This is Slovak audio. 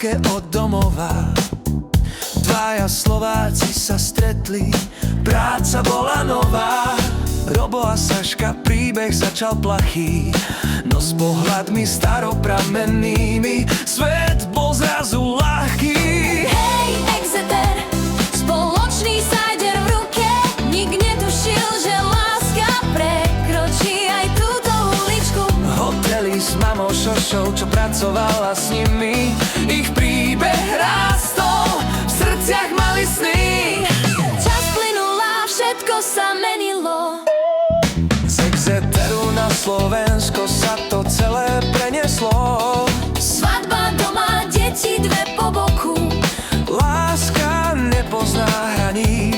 láske od domova. Dvaja Slováci sa stretli, práca bola nová. Robo a Saška, príbeh začal plachý, no s pohľadmi staropramennými svet bol zrazu ľahký. Hej, Exeter, spoločný sajder v ruke, nik netušil, že láska prekročí aj túto uličku. Hotely s mamou Šošou, čo pracovala s nimi, ich príbeh rástol, v srdciach mali sny. Čas plynul a všetko sa menilo. Z Exeteru na Slovensko sa to celé prenieslo. Svadba doma, deti dve po boku. Láska nepozná hraníc,